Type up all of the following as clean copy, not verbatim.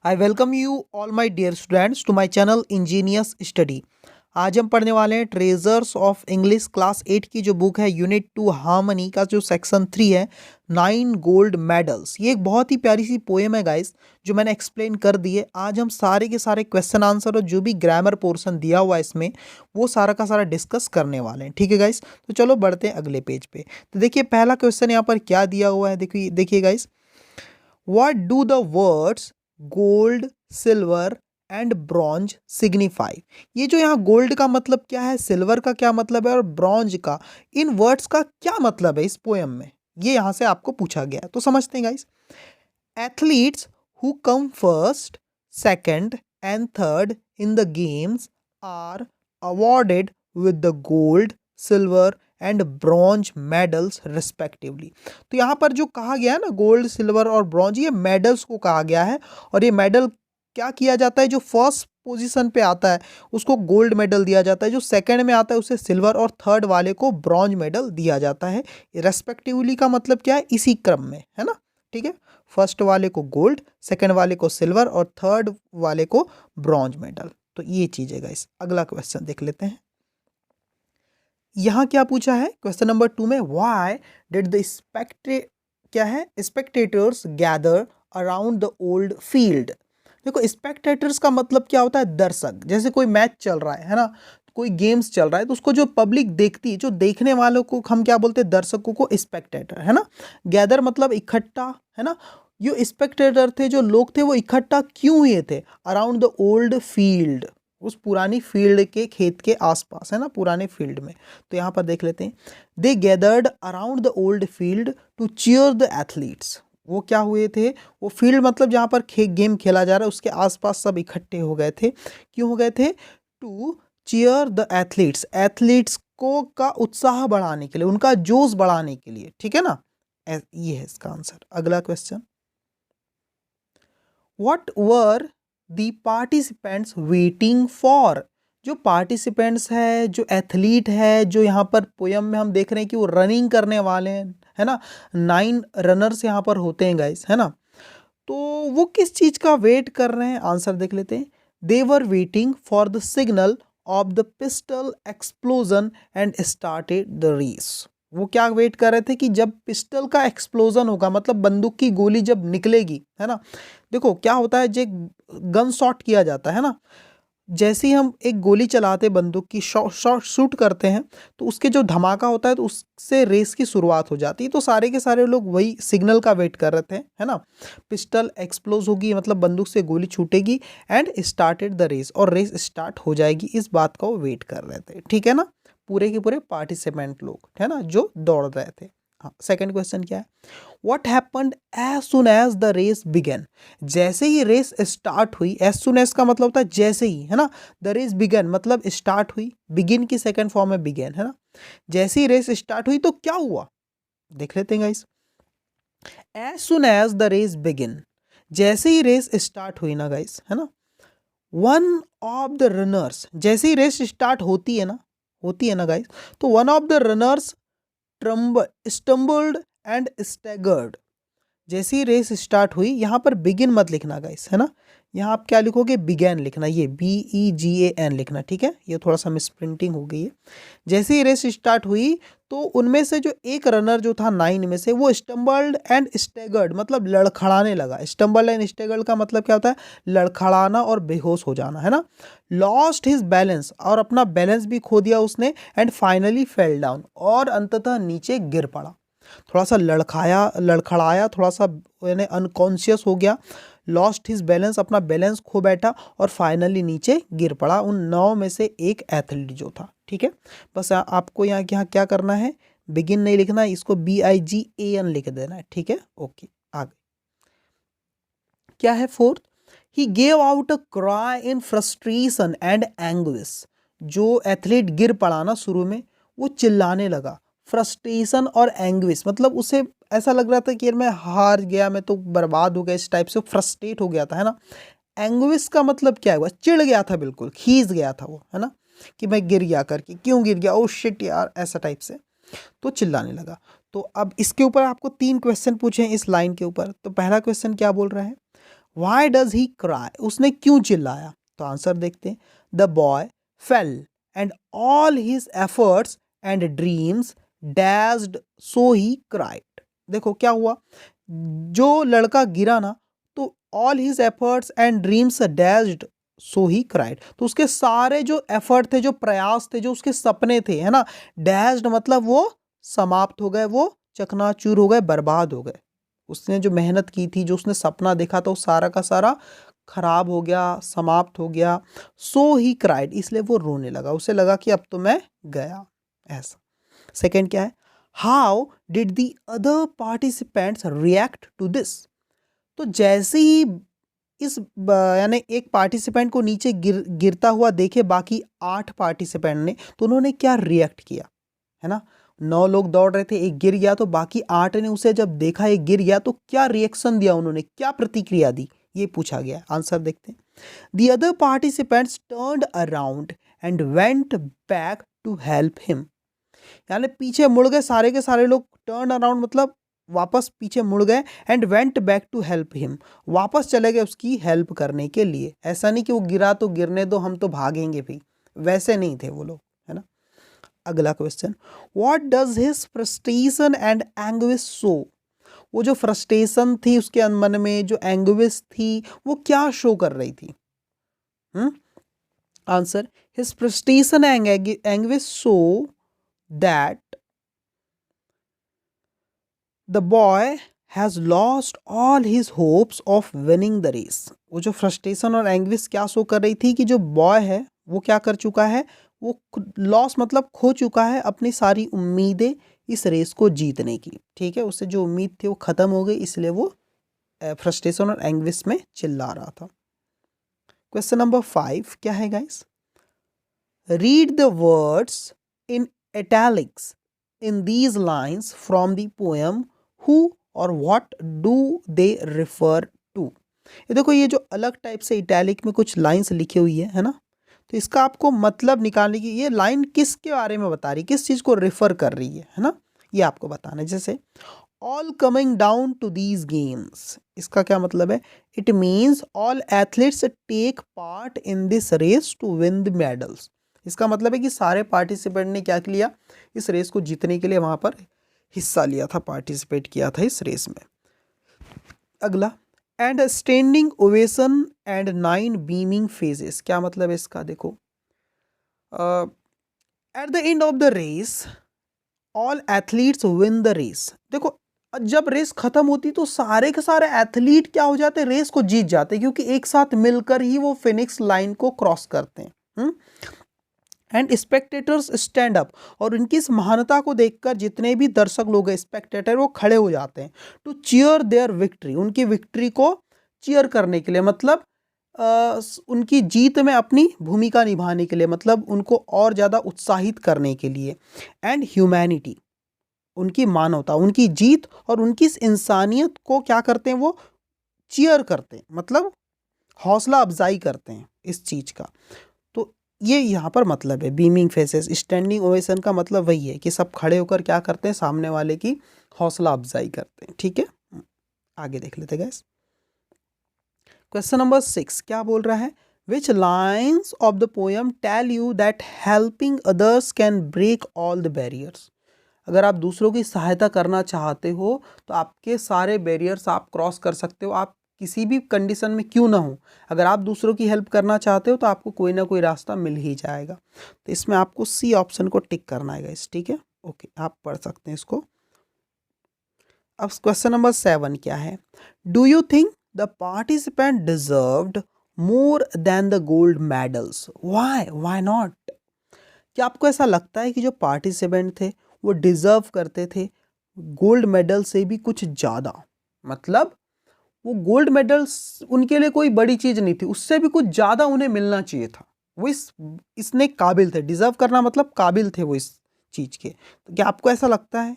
I welcome you all my dear students to my channel engineers study. आज हम पढ़ने वाले हैं ट्रेजर्स ऑफ इंग्लिश क्लास 8 की जो बुक है यूनिट 2 हार्मनी का जो सेक्शन 3 है 9 गोल्ड मेडल्स। ये एक बहुत ही प्यारी सी पोएम है गाइस, जो मैंने एक्सप्लेन कर दी है। आज हम सारे के सारे क्वेश्चन आंसर और जो भी ग्रामर पोर्शन दिया हुआ है इसमें वो सारा का सारा डिस्कस करने वाले हैं। ठीक है गाइस, तो चलो बढ़ते हैं अगले पेज पे। तो देखिए पहला क्वेश्चन यहाँ पर क्या दिया हुआ है, देखिए देखिए guys, what do the words gold, silver and bronze signify. ये जो यहाँ गोल्ड का मतलब क्या है, सिल्वर का क्या मतलब है और ब्रॉन्ज का, इन वर्ड्स का क्या मतलब है इस पोएम में, ये यहाँ से आपको पूछा गया है। तो समझते हैं guys. Athletes who come first, second and third in the games are awarded with the gold, silver and bronze medals respectively. तो यहाँ पर जो कहा गया है ना गोल्ड, सिल्वर और ब्रॉन्ज, ये मेडल्स को कहा गया है। और ये मेडल क्या किया जाता है, जो फर्स्ट पोजीशन पे आता है उसको गोल्ड मेडल दिया जाता है, जो सेकंड में आता है उसे सिल्वर और थर्ड वाले को ब्रॉन्ज मेडल दिया जाता है। रेस्पेक्टिवली का मतलब क्या है, इसी क्रम में, है ना। ठीक है, फर्स्ट वाले को गोल्ड, सेकंड वाले को सिल्वर और थर्ड वाले को ब्रॉन्ज मेडल। तो ये चीज है गाइस। अगला क्वेश्चन देख लेते हैं। यहाँ क्या पूछा है क्वेश्चन नंबर 2 में, व्हाई डिड द क्या है, spectators gather around the old field. देखो स्पेक्टेटर्स का मतलब क्या होता है, दर्शक। जैसे कोई मैच चल रहा है ना, कोई गेम्स चल रहा है तो उसको जो पब्लिक देखती है, जो देखने वालों को हम क्या बोलते हैं, दर्शकों को स्पेक्टेटर, है ना। गैदर मतलब इकट्ठा, है ना। जो स्पेक्टेटर थे, जो लोग थे, वो इकट्ठा क्यों हुए थे, अराउंड द ओल्ड फील्ड, उस पुरानी फील्ड के, खेत के आसपास, है ना, पुराने फील्ड में। तो यहाँ पर देख लेते हैं, they gathered around the old field to cheer the athletes. वो क्या हुए थे, वो फील्ड मतलब जहाँ पर गेम खेला जा रहा है उसके आसपास सब इकट्ठे हो गए थे। क्यों हो गए थे, to cheer the athletes, athletes को का उत्साह बढ़ाने के लिए, उनका जोश बढ़ाने के लिए। ठीक है ना, ये है इसका आंसर। अगला question, what were the participants waiting for. जो पार्टिसिपेंट्स है, जो एथलीट है, जो यहाँ पर पोयम में हम देख रहे हैं कि वो रनिंग करने वाले हैं, है ना, 9 रनर्स यहाँ पर होते हैं गाइस, है ना। तो वो किस चीज़ का वेट कर रहे हैं, आंसर देख लेते हैं। They were waiting for the signal of the pistol explosion and started the race. वो क्या वेट कर रहे थे कि जब पिस्टल का एक्सप्लोजन होगा, मतलब बंदूक की गोली जब निकलेगी, है ना। देखो क्या होता है, जो गन शॉट किया जाता है ना, जैसे ही हम एक गोली चलाते बंदूक की, शॉट शूट करते हैं, तो उसके जो धमाका होता है तो उससे रेस की शुरुआत हो जाती है। तो सारे के सारे लोग वही सिग्नल का वेट कर रहे थे, है ना। पिस्टल एक्सप्लोज होगी मतलब बंदूक से गोली छूटेगी, एंड स्टार्टेड द रेस, और रेस स्टार्ट हो जाएगी, इस बात का वो वेट कर रहे थे। ठीक है ना, पूरे के पूरे पार्टिसिपेंट लोग, है ना, जो दौड़ रहे थे। हाँ, सेकंड क्वेश्चन क्या है, what happened as soon as the race began. जैसे ही रेस स्टार्ट हुई, एज सुन एज का मतलब होता है जैसे ही, है ना। द रेस बिगन मतलब स्टार्ट हुई, बिगिन की सेकंड फॉर्म है बिगन, है ना। जैसे ही रेस स्टार्ट हुई तो क्या हुआ, देख लेते हैं guys. As soon as the race begin, जैसे ही रेस स्टार्ट हुई ना गाइस, है ना, वन ऑफ द रनर्स, जैसे ही रेस स्टार्ट होती है ना गाइस, तो one of the runners stumbled and staggered. जैसे ही रेस स्टार्ट हुई, यहाँ पर बिगिन मत लिखना गाइस, है ना। यहाँ आप क्या लिखोगे, बिगैन लिखना, ये BEGAN लिखना। ठीक है, ये थोड़ा सा मिसप्रिंटिंग हो गई है। जैसे ही रेस स्टार्ट हुई तो उनमें से जो एक रनर जो था 9 में से, वो स्टम्बल्ड एंड स्टैगर्ड मतलब लड़खड़ाने लगा। स्टम्बल्ड एंड स्टैगर्ड का मतलब क्या होता है, लड़खड़ाना और बेहोश हो जाना, है ना। लॉस्ट हिज बैलेंस, और अपना बैलेंस भी खो दिया उसने, एंड फाइनली फेल डाउन, और अंततः नीचे गिर पड़ा। थोड़ा सा लड़खड़ाया, थोड़ा सा यानी अनकॉन्शियस हो गया, लॉस्ट हिज बैलेंस, अपना बैलेंस खो बैठा, और फाइनली नीचे गिर पड़ा उन 9 में से एक एथलीट जो था। ठीक है, बस आपको यहाँ क्या करना है, बिगिन नहीं लिखना, इसको BIGAN लिख देना है। ठीक है, ओके। आगे क्या है, fourth, he gave out a cry in frustration and anguish. जो एथलीट गिर पड़ा ना शुरू में, वो चिल्लाने लगा, फ्रस्ट्रेशन और एंग्विश मतलब उसे ऐसा लग रहा था कि यार मैं हार गया, मैं तो बर्बाद हो गया, इस टाइप से फ्रस्ट्रेट हो गया था, है ना। एंग्विश का मतलब क्या हुआ, चिढ़ गया था, बिल्कुल खींच गया था वो, है ना, कि मैं गिर गया करके, क्यों गिर गया, ओ शिट यार, ऐसा टाइप से तो चिल्लाने लगा। तो अब इसके ऊपर आपको 3 क्वेश्चन पूछे हैं इस लाइन के ऊपर। तो पहला क्वेश्चन क्या बोल रहा है, वाई डज ही क्राई, उसने क्यों चिल्लाया? तो आंसर देखते हैं, the boy fell and all his efforts and dreams dazed so he cried. देखो क्या हुआ, जो लड़का गिरा ना, तो all his efforts and dreams dazed so he cried, तो उसके सारे जो एफर्ट थे, जो प्रयास थे, जो उसके सपने थे, है ना, डैज्ड मतलब वो समाप्त हो गए, वो चकनाचूर हो गए, बर्बाद हो गए। उसने जो मेहनत की थी, जो उसने सपना देखा था, वो सारा का सारा खराब हो गया, समाप्त हो गया। सो ही क्राइड, इसलिए वो रोने लगा, उसे लगा कि अब तो मैं गया, ऐसा। सेकंड क्या है, how did the other participants react to this? तो जैसे ही इस यानी एक पार्टिसिपेंट को नीचे गिरता हुआ देखे बाकी 8 पार्टिसिपेंट ने, तो उन्होंने क्या रिएक्ट किया, है ना, 9 लोग दौड़ रहे थे, एक गिर गया, तो बाकी 8 ने उसे जब देखा एक गिर गया तो क्या रिएक्शन दिया उन्होंने, क्या प्रतिक्रिया दी, ये पूछा गया। आंसर देखते हैं, the other participants turned around and went back to help him, यानी पीछे मुड़ गए, सारे के सारे लोग टर्न अराउंड मतलब वापस पीछे मुड़ गए, and went back to help him, वापस चले गए उसकी हेल्प करने के लिए। ऐसा नहीं कि वो गिरा तो गिरने दो, हम तो भागेंगे भी, वैसे नहीं थे वो लोग, है ना। अगला question, what does his frustration and anguish show? वो जो फ्रस्ट्रेशन थी उसके मन में, जो एंग्विश थी, वो क्या शो कर रही थी? Answer, his frustration and anguish show that the boy has lost all his hopes of winning the race। वो जो फ्रस्ट्रेशन और एंग्विश क्या शो कर रही थी कि जो बॉय है वो क्या कर चुका है, वो लॉस मतलब खो चुका है अपनी सारी उम्मीदें इस रेस को जीतने की। ठीक है, उससे जो उम्मीद थी वो खत्म हो गई, इसलिए वो फ्रस्ट्रेशन और एंग्विश में चिल्ला रहा था। क्वेश्चन नंबर 5 क्या है guys, read the words in italics in these lines from the poem, who or what do they refer to? ये देखो, ये जो अलग टाइप से इटैलिक में कुछ लाइंस लिखी हुई है ना, तो इसका आपको मतलब निकालने की, ये लाइन किसके बारे में बता रही, किस चीज़ को रेफर कर रही है ना, ये आपको बताना है। जैसे all coming down to these games, इसका क्या मतलब है, it means all athletes take part in this race to win the medals. इसका मतलब है कि सारे पार्टिसिपेंट ने क्या किया, इस रेस को जीतने के लिए वहाँ पर हिस्सा लिया था, पार्टिसिपेट किया था इस रेस में। अगला, and standing ovation and 9 beaming faces, क्या मतलब है इसका, देखो at the end of the race all athletes win the race. देखो, जब रेस खत्म होती तो सारे के सारे एथलीट क्या हो जाते, रेस को जीत जाते, क्योंकि एक साथ मिलकर ही वो फिनिक्स लाइन को क्रॉस करते हैं। एंड स्पेक्टेटर्स स्टैंड अप, और उनकी इस महानता को देखकर जितने भी दर्शक लोग हैं, स्पेक्टेटर, वो खड़े हो जाते हैं टू चीयर देयर विक्ट्री, उनकी विक्ट्री को चीयर करने के लिए, मतलब उनकी जीत में अपनी भूमिका निभाने के लिए, मतलब उनको और ज़्यादा उत्साहित करने के लिए। एंड ह्यूमैनिटी, उनकी मानवता, उनकी जीत और उनकी इस इंसानियत को क्या करते हैं, वो चीयर करते हैं, मतलब हौसला अफजाई करते हैं इस चीज़ का। तो ये यहाँ पर मतलब है बीमिंग फेसेस। स्टैंडिंग ओवेशन का मतलब वही है कि सब खड़े होकर क्या करते हैं, सामने वाले की हौसला अफजाई करते हैं। ठीक है, आगे देख लेते गैस। क्वेश्चन नंबर 6 क्या बोल रहा है, which lines of the poem tell you that helping others can break all the barriers? अगर आप दूसरों की सहायता करना चाहते हो तो आपके सारे बैरियर्स आप क्रॉस कर सकते हो, आप किसी भी कंडीशन में क्यों ना हो, अगर आप दूसरों की हेल्प करना चाहते हो तो आपको कोई ना कोई रास्ता मिल ही जाएगा। तो इसमें आपको सी ऑप्शन को टिक करना है गाइस। ठीक है, ओके, आप पढ़ सकते हैं इसको। अब क्वेश्चन नंबर 7 क्या है, do you think the participant deserved more than the gold medals? Why not? क्या आपको ऐसा लगता है कि जो पार्टिसिपेंट थे वो डिजर्व करते थे गोल्ड मेडल से भी कुछ ज़्यादा? मतलब वो गोल्ड मेडल्स उनके लिए कोई बड़ी चीज़ नहीं थी, उससे भी कुछ ज़्यादा उन्हें मिलना चाहिए था, वो इसने काबिल थे। डिजर्व करना मतलब काबिल थे वो इस चीज़ के। तो क्या आपको ऐसा लगता है?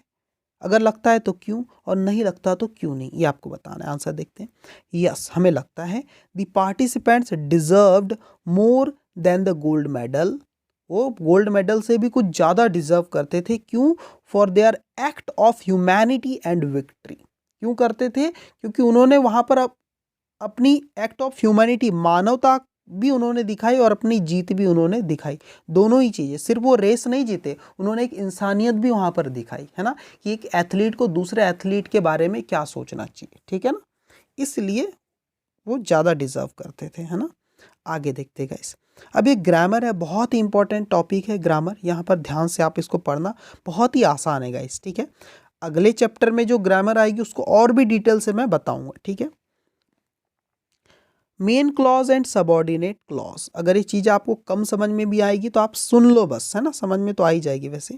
अगर लगता है तो क्यों, और नहीं लगता तो क्यों नहीं, ये आपको बताना है। आंसर देखते हैं। यस, हमें लगता है the participants deserved more than the gold medal, वो गोल्ड मेडल से भी कुछ ज़्यादा डिजर्व करते थे। क्यों? For their act of humanity and victory. क्यों करते थे? क्योंकि उन्होंने वहाँ पर अपनी एक्ट ऑफ ह्यूमैनिटी, मानवता भी उन्होंने दिखाई और अपनी जीत भी उन्होंने दिखाई, दोनों ही चीज़ें। सिर्फ वो रेस नहीं जीते, उन्होंने एक इंसानियत भी वहाँ पर दिखाई, है ना, कि एक एथलीट को दूसरे एथलीट के बारे में क्या सोचना चाहिए, ठीक है ना, इसलिए वो ज़्यादा डिजर्व करते थे, है ना। आगे देखते गाइस, अब ये ग्रामर है, बहुत ही इंपॉर्टेंट टॉपिक है ग्रामर, यहाँ पर ध्यान से आप इसको पढ़ना, बहुत ही आसान है गाइस, ठीक है। अगले चैप्टर में जो ग्रामर आएगी उसको और भी डिटेल से मैं बताऊंगा, ठीक है। Main clause and subordinate clause, अगर ये चीज़ आपको कम समझ में भी आएगी तो आप सुन लो बस, है ना, समझ में तो आ ही जाएगी वैसे।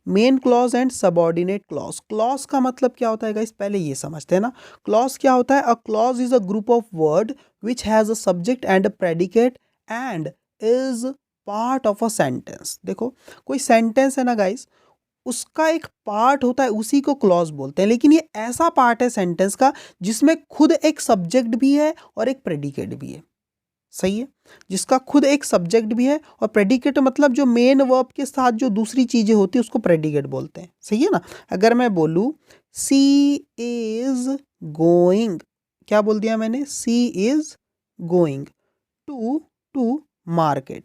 Main clause and subordinate clause, clause का मतलब क्या होता है गाइस, पहले ये समझते हैं ना। क्लॉज क्या होता है, a clause is a group of word which has a subject and a predicate and is part of a sentence. देखो कोई सेंटेंस है ना गाइस, उसका एक पार्ट होता है, उसी को क्लॉज बोलते हैं, लेकिन ये ऐसा पार्ट है सेंटेंस का जिसमें खुद एक सब्जेक्ट भी है और एक प्रेडिकेट भी है, सही है, जिसका खुद एक सब्जेक्ट भी है और प्रेडिकेट मतलब जो मेन वर्ब के साथ जो दूसरी चीजें होती है उसको प्रेडिकेट बोलते हैं, सही है ना। अगर मैं बोलूं सी इज गोइंग, क्या बोल दिया मैंने, she is going to to market,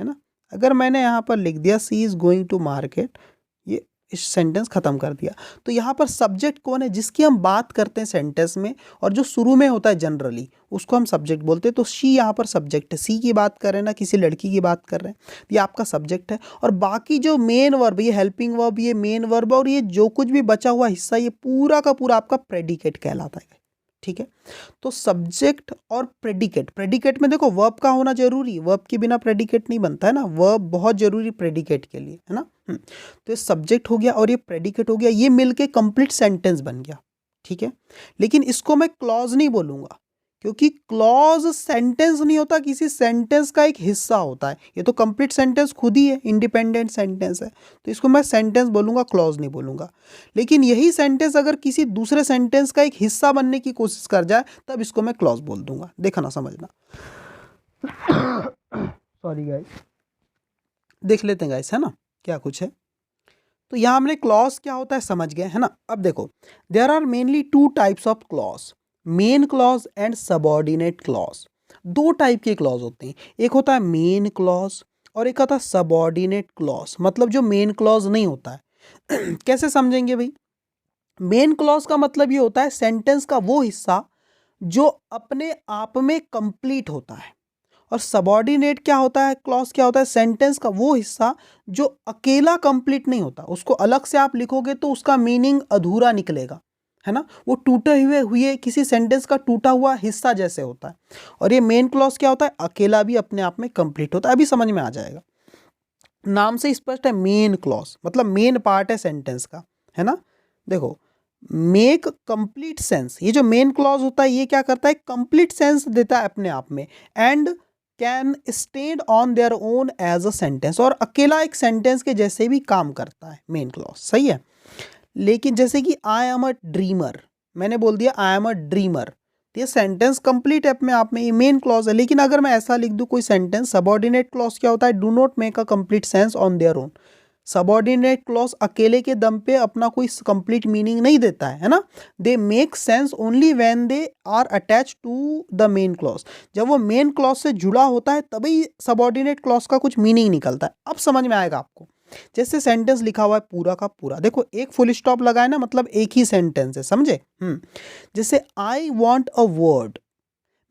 है ना। अगर मैंने यहाँ पर लिख दिया she is going to market, ये इस सेंटेंस खत्म कर दिया। तो यहाँ पर सब्जेक्ट कौन है जिसकी हम बात करते हैं सेंटेंस में, और जो शुरू में होता है जनरली उसको हम सब्जेक्ट बोलते हैं। तो शी यहाँ पर सब्जेक्ट है, सी की बात कर रहे हैं ना, किसी लड़की की बात कर रहे हैं, ये आपका सब्जेक्ट है। और बाकी जो मेन वर्ब, ये हेल्पिंग वर्ब, ये मेन वर्ब, और ये जो कुछ भी बचा हुआ हिस्सा, ये पूरा का पूरा आपका प्रेडिकेट कहलाता है, ठीक है। तो सब्जेक्ट और प्रेडिकेट, प्रेडिकेट में देखो वर्ब का होना जरूरी, वर्ब के बिना प्रेडिकेट नहीं बनता है ना, वर्ब बहुत जरूरी प्रेडिकेट के लिए, है ना। तो ये सब्जेक्ट हो गया और ये प्रेडिकेट हो गया, ये मिलके कंप्लीट सेंटेंस बन गया, ठीक है। लेकिन इसको मैं क्लॉज नहीं बोलूंगा, क्योंकि क्लॉज सेंटेंस नहीं होता, किसी सेंटेंस का एक हिस्सा होता है। ये तो कंप्लीट सेंटेंस खुद ही है, इंडिपेंडेंट सेंटेंस है, तो इसको मैं सेंटेंस बोलूंगा, क्लॉज नहीं बोलूंगा। लेकिन यही सेंटेंस अगर किसी दूसरे सेंटेंस का एक हिस्सा बनने की कोशिश कर जाए तब इसको मैं क्लॉज बोल दूंगा, देखना समझना। सॉरी गाइस, देख लेते हैं गाइस, है ना, क्या कुछ है। तो यहाँ हमने क्लॉज क्या होता है समझ गए, है ना। अब देखो there are mainly two types of clause, main clause and subordinate clause. दो टाइप के क्लॉज होते हैं, एक होता है मेन क्लॉज और एक होता है सबऑर्डिनेट क्लॉज, मतलब जो मेन क्लॉज नहीं होता है। कैसे समझेंगे भाई, मेन क्लॉज का मतलब ये होता है सेंटेंस का वो हिस्सा जो अपने आप में कंप्लीट होता है, और सबऑर्डिनेट क्या होता है, क्लॉज क्या होता है, सेंटेंस का वो हिस्सा जो अकेला कंप्लीट नहीं होता, उसको अलग से आप लिखोगे तो उसका मीनिंग अधूरा निकलेगा, है ना, वो टूटे हुए हुए किसी सेंटेंस का टूटा हुआ हिस्सा जैसे होता है। और ये मेन क्लॉज क्या होता है, अकेला भी अपने आप में कंप्लीट होता है, अभी समझ में आ जाएगा। नाम से स्पष्ट है, मेन क्लॉज मतलब मेन पार्ट है सेंटेंस का, है ना। देखो मेक कंप्लीट सेंस, ये जो मेन क्लॉज होता है ये क्या करता है, कंप्लीट सेंस देता है अपने आप में, and can stand on their own as a sentence, और अकेला एक सेंटेंस के जैसे भी काम करता है मेन क्लॉज, सही है। लेकिन जैसे कि आई एम अ ड्रीमर, मैंने बोल दिया आई एम अ ड्रीमर, तो ये सेंटेंस कंप्लीट है अपने आप में, ये मेन क्लॉज है। लेकिन अगर मैं ऐसा लिख दूं कोई सेंटेंस, सबऑर्डिनेट क्लॉज क्या होता है, do not make a complete sense on their own, subordinate clause अकेले के दम पे अपना कोई कंप्लीट मीनिंग नहीं देता है ना, they make sense only when they are attach to the main clause, जब वो मेन क्लॉज से जुड़ा होता है तभी सबऑर्डिनेट क्लॉज का कुछ मीनिंग निकलता है। अब समझ में आएगा आपको, जैसे सेंटेंस लिखा हुआ है पूरा का पूरा, देखो एक फुल स्टॉप लगाए ना, मतलब एक ही सेंटेंस है, समझे। जैसे आई वॉन्ट अ वर्ड,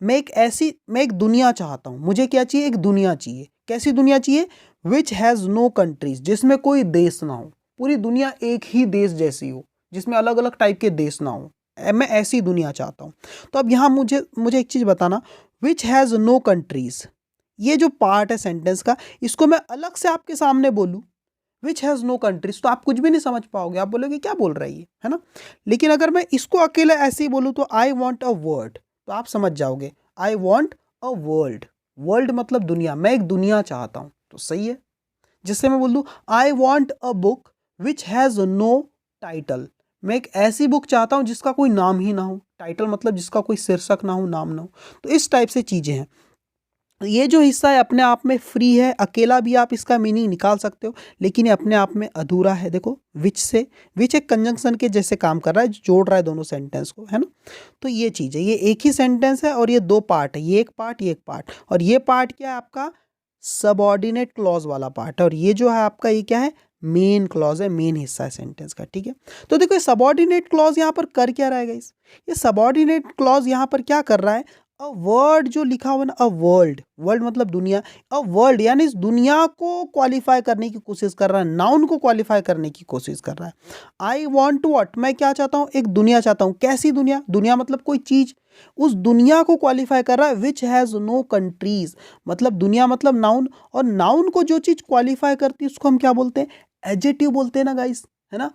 मैं एक दुनिया चाहता हूं, मुझे क्या चाहिए, एक दुनिया चाहिए, कैसी दुनिया चाहिए, विच हैज़ नो कंट्रीज, जिसमें कोई देश ना हो, पूरी दुनिया एक ही देश जैसी हो, जिसमें अलग अलग टाइप के देश ना हो, मैं ऐसी दुनिया चाहता हूँ। तो अब यहाँ मुझे मुझे एक चीज़ बताना, विच हैज़ नो कंट्रीज, ये जो पार्ट है सेंटेंस का, इसको मैं अलग से आपके सामने बोलूँ विच हैज़ नो कंट्रीज, तो आप कुछ भी नहीं समझ पाओगे, आप बोलोगे क्या बोल रही है ना। लेकिन अगर मैं इसको अकेले ऐसे ही बोलूँ तो आई वॉन्ट अ वर्ड, तो आप समझ जाओगे, आई वॉन्ट अ वर्ल्ड, वर्ल्ड मतलब दुनिया, मैं एक दुनिया चाहता हूँ, तो सही है। जिससे मैं बोल दूँ I want a book which has no title, मैं एक ऐसी बुक चाहता हूँ जिसका कोई नाम ही ना हो, टाइटल मतलब जिसका कोई शीर्षक ना हो, नाम ना हो। तो इस टाइप से चीज़ें हैं। ये जो हिस्सा है अपने आप में फ्री है, अकेला भी आप इसका मीनिंग निकाल सकते हो, लेकिन ये अपने आप में अधूरा है। देखो विच से, विच एक कंजंक्शन के जैसे काम कर रहा है, जोड़ रहा है दोनों सेंटेंस को, है ना। तो ये चीज़ है, ये एक ही सेंटेंस है और ये दो पार्ट है, ये एक पार्ट, ये एक पार्ट। और ये पार्ट क्या है आपका, सबऑर्डिनेट क्लॉज वाला पार्ट है, और ये जो है आपका ये क्या है, मेन क्लॉज है, मेन हिस्सा है सेंटेंस का, ठीक है। तो देखो ये सबऑर्डिनेट क्लॉज यहाँ पर कर क्या रहा है गाइस, ये सबऑर्डिनेट क्लॉज यहाँ पर क्या कर रहा है, अ वर्ड जो लिखा हुआ ना, अ वर्ल्ड, वर्ल्ड मतलब दुनिया, अ वर्ल्ड यानी इस दुनिया को क्वालिफाई करने की कोशिश कर रहा है, नाउन को क्वालिफाई करने की कोशिश कर रहा है। आई वॉन्ट टू वॉट, मैं क्या चाहता हूँ, एक दुनिया चाहता हूँ। कैसी दुनिया, दुनिया मतलब कोई चीज, उस दुनिया को क्वालिफाई कर रहा है, विच हैज़ नो कंट्रीज, मतलब दुनिया मतलब नाउन, और नाउन को जो चीज क्वालिफाई करती है उसको हम क्या बोलते हैं, एडजेक्टिव बोलते हैं ना गाइस, है ना,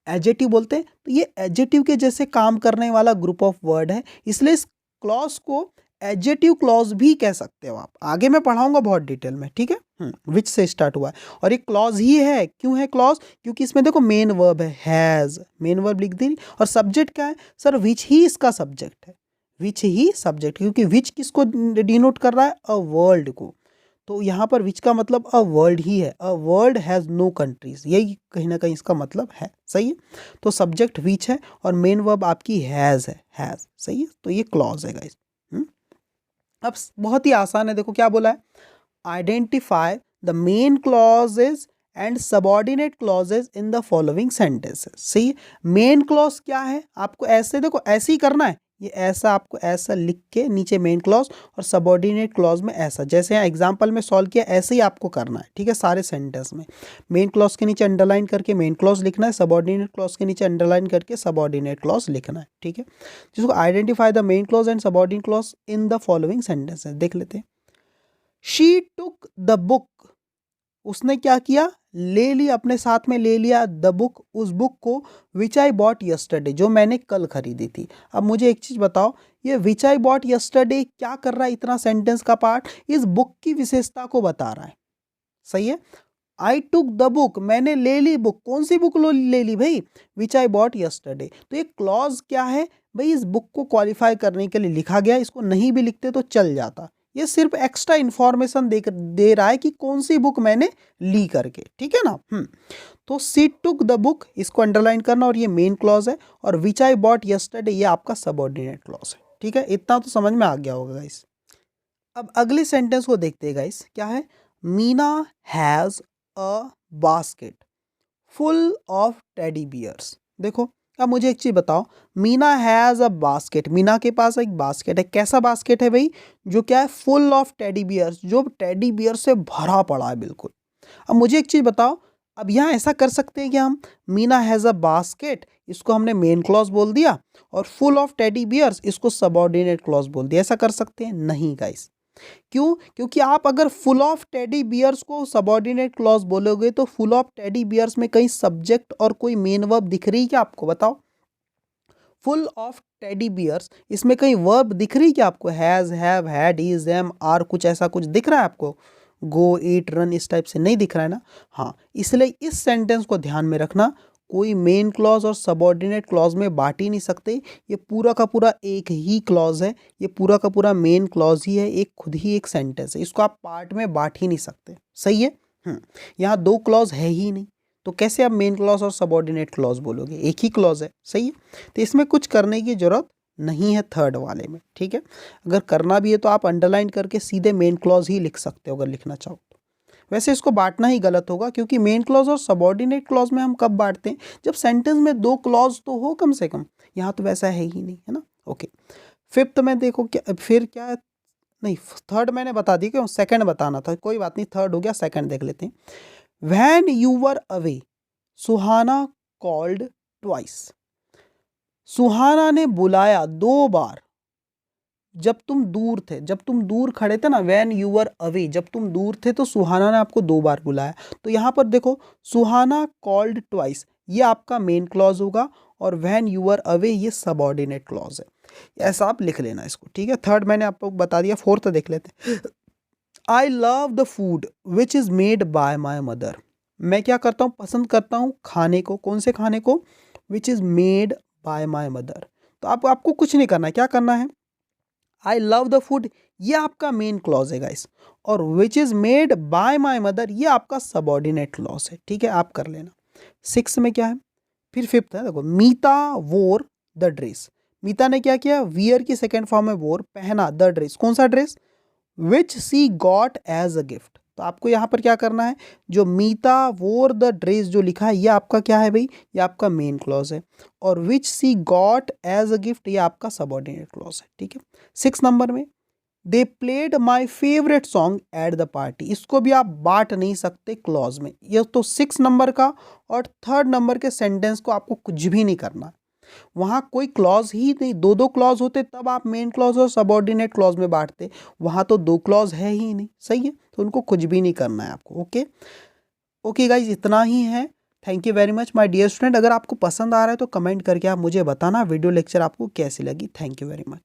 एडजेक्टिव बोलते हैं। तो ये एडजेक्टिव के जैसे काम करने वाला ग्रुप ऑफ वर्ड है, इसलिए इस क्लॉज को एडजेक्टिव क्लॉज भी कह सकते हो आप। आगे मैं पढ़ाऊंगा बहुत डिटेल में, ठीक है। विच से स्टार्ट हुआ है और एक क्लॉज ही है। क्यों है क्लॉज, क्योंकि इसमें देखो मेन वर्ब है, हैज, मेन वर्ब लिख दी, और सब्जेक्ट क्या है सर, विच ही इसका सब्जेक्ट है, विच ही सब्जेक्ट, क्योंकि विच किसको डिनोट कर रहा है, अ वर्ल्ड को। तो यहाँ पर विच का मतलब अ वर्ल्ड ही है, a world has no countries, यही कहीं ना कहीं इसका मतलब है, सही है। तो सब्जेक्ट विच है और मेन वर्ब आपकी हैज़ है, हैज़, सही है। तो ये क्लॉज है गाइस। अब बहुत ही आसान है, देखो क्या बोला है, identify the main clauses and subordinate clauses in the following sentences. सही, मेन क्लॉज क्या है, आपको ऐसे देखो, ऐसे ही करना है, ये ऐसा आपको ऐसा लिख के नीचे मेन क्लॉज, और सबऑर्डिनेट क्लॉज में ऐसा, जैसे यहाँ एग्जांपल में सॉल्व किया ऐसे ही आपको करना है, ठीक है। सारे सेंटेंस में मेन क्लॉज के नीचे अंडरलाइन करके मेन क्लॉज लिखना है, सबऑर्डिनेट क्लॉज के नीचे अंडरलाइन करके सबऑर्डिनेट क्लॉज लिखना है, ठीक है। जिसको identify the main clause and subordinate clause in the following sentences, देख लेते हैं। शी टुक द बुक, उसने क्या किया, ले लिया, अपने साथ में ले लिया, द बुक, उस बुक को, विच आई बॉट यस्टरडे, जो मैंने कल खरीदी थी। अब मुझे एक चीज बताओ, ये विच आई बॉट यस्टरडे क्या कर रहा है, इतना सेंटेंस का पार्ट इस बुक की विशेषता को बता रहा है, सही है। आई टुक द बुक, मैंने ले ली बुक, कौन सी बुक ले ली भाई, विच आई बॉट यस्टरडे। तो ये क्लॉज क्या है भाई, इस बुक को क्वालिफाई करने के लिए लिखा गया, इसको नहीं भी लिखते तो चल जाता, ये सिर्फ एक्स्ट्रा इंफॉर्मेशन दे रहा है कि कौन सी बुक मैंने ली करके, ठीक है ना। तो सी टुक द बुक, इसको अंडरलाइन करना, और ये मेन क्लॉज है, और विच आई बॉट यस्टरडे ये आपका सबऑर्डिनेट क्लॉज है, ठीक है। इतना तो समझ में आ गया होगा गाइस। अब अगले सेंटेंस को देखते हैं गाइस, क्या है, Meena has a basket full of teddy bears. देखो, अब मुझे एक चीज बताओ, Meena has a basket, Meena के पास एक बास्केट है, कैसा बास्केट है भाई, जो क्या है, फुल ऑफ टेडी बियर्स, जो टेडी बियर से भरा पड़ा है बिल्कुल। अब मुझे एक चीज बताओ, अब यहाँ ऐसा कर सकते हैं कि हम मीना हैज अ बास्केट, इसको हमने मेन क्लॉज बोल दिया, और फुल ऑफ टेडी बियर्स इसको सबऑर्डिनेट क्लॉज बोल दिया, ऐसा कर सकते हैं, नहीं गाइस। क्यों, क्योंकि आप अगर फुल ऑफ टेडी बियर्स को सबऑर्डिनेट क्लॉज बोलोगे तो फुल ऑफ टेडी बियर्स में कहीं सब्जेक्ट और कोई मेन वर्ब दिख रही है क्या आपको, बताओ। फुल ऑफ टेडी बियर्स, इसमें कहीं वर्ब दिख रही है क्या आपको, has, have, had, is, am, are, कुछ ऐसा कुछ दिख रहा है आपको, गो, ईट, रन, इस टाइप से नहीं दिख रहा है ना। हाँ, इसलिए इस सेंटेंस को ध्यान में रखना, कोई मेन क्लॉज और सबऑर्डिनेट क्लॉज में बांट ही नहीं सकते, ये पूरा का पूरा एक ही क्लॉज है, ये पूरा का पूरा मेन क्लॉज ही है, एक खुद ही एक सेंटेंस है, इसको आप पार्ट में बांट ही नहीं सकते, सही है। यहाँ दो क्लॉज है ही नहीं, तो कैसे आप मेन क्लॉज और सबऑर्डिनेट क्लॉज बोलोगे, एक ही क्लॉज है, सही है। तो इसमें कुछ करने की जरूरत नहीं है थर्ड वाले में, ठीक है। अगर करना भी है तो आप अंडरलाइन करके सीधे मेन क्लॉज ही लिख सकते हो अगर लिखना चाहो तो। वैसे इसको बांटना ही गलत होगा, क्योंकि मेन क्लॉज और सबऑर्डिनेट क्लॉज में हम कब बांटते हैं, जब सेंटेंस में दो क्लॉज तो हो कम से कम, यहाँ तो वैसा है ही नहीं, है ना। ओके, फिफ्थ में देखो क्या, फिर क्या है, नहीं थर्ड मैंने बता दी, क्यों, सेकंड बताना था, कोई बात नहीं, थर्ड हो गया, सेकंड देख लेते हैं। When you were away, Suhana called twice, Suhana ने बुलाया दो बार, जब तुम दूर थे, जब तुम दूर खड़े थे ना, व्हेन यू वर अवे, जब तुम दूर थे तो सुहाना ने आपको दो बार बुलाया। तो यहाँ पर देखो, सुहाना कॉल्ड ट्वाइस, ये आपका मेन क्लॉज होगा, और व्हेन यू वर अवे ये सबऑर्डिनेट क्लॉज है, ऐसा आप लिख लेना इसको, ठीक है। थर्ड मैंने आपको बता दिया, फोर्थ देख लेते हैं। I love the food which is made by my mother, मैं क्या करता हूँ, पसंद करता हूँ खाने को, कौन से खाने को, which is made by my mother. तो आपको कुछ नहीं करना है, क्या करना है, आई लव द फूड, ये आपका मेन क्लॉज है गाइस, और which is made by my mother ये आपका सबऑर्डिनेट क्लॉज है, ठीक है, आप कर लेना। 6 में क्या है, फिर 5th है, देखो मीता वोर द ड्रेस, मीता ने क्या किया, वियर की सेकेंड फॉर्म है वोर, पहना, द ड्रेस, कौन सा dress, which she got as a gift. तो आपको यहाँ पर क्या करना है, जो मीता वोर द ड्रेस जो लिखा है ये आपका क्या है भाई, ये आपका मेन क्लॉज है, और विच she got as a gift ये आपका सबऑर्डिनेट क्लॉज है, ठीक है। 6 नंबर में they played my favourite song at the party, इसको भी आप बांट नहीं सकते क्लॉज में, ये तो 6 नंबर का और 3rd नंबर के सेंटेंस को आपको कुछ भी नहीं करना, वहाँ कोई क्लॉज ही नहीं, दो दो क्लॉज होते तब आप मेन क्लॉज और सबऑर्डिनेट क्लॉज में बांटते, वहाँ तो 2 क्लॉज है ही नहीं, सही है, तो उनको कुछ भी नहीं करना है आपको। ओके ओके गाइज, इतना ही है। Thank you very much my dear student, अगर आपको पसंद आ रहा है तो कमेंट करके आप मुझे बताना वीडियो लेक्चर आपको कैसी लगी। Thank you very much.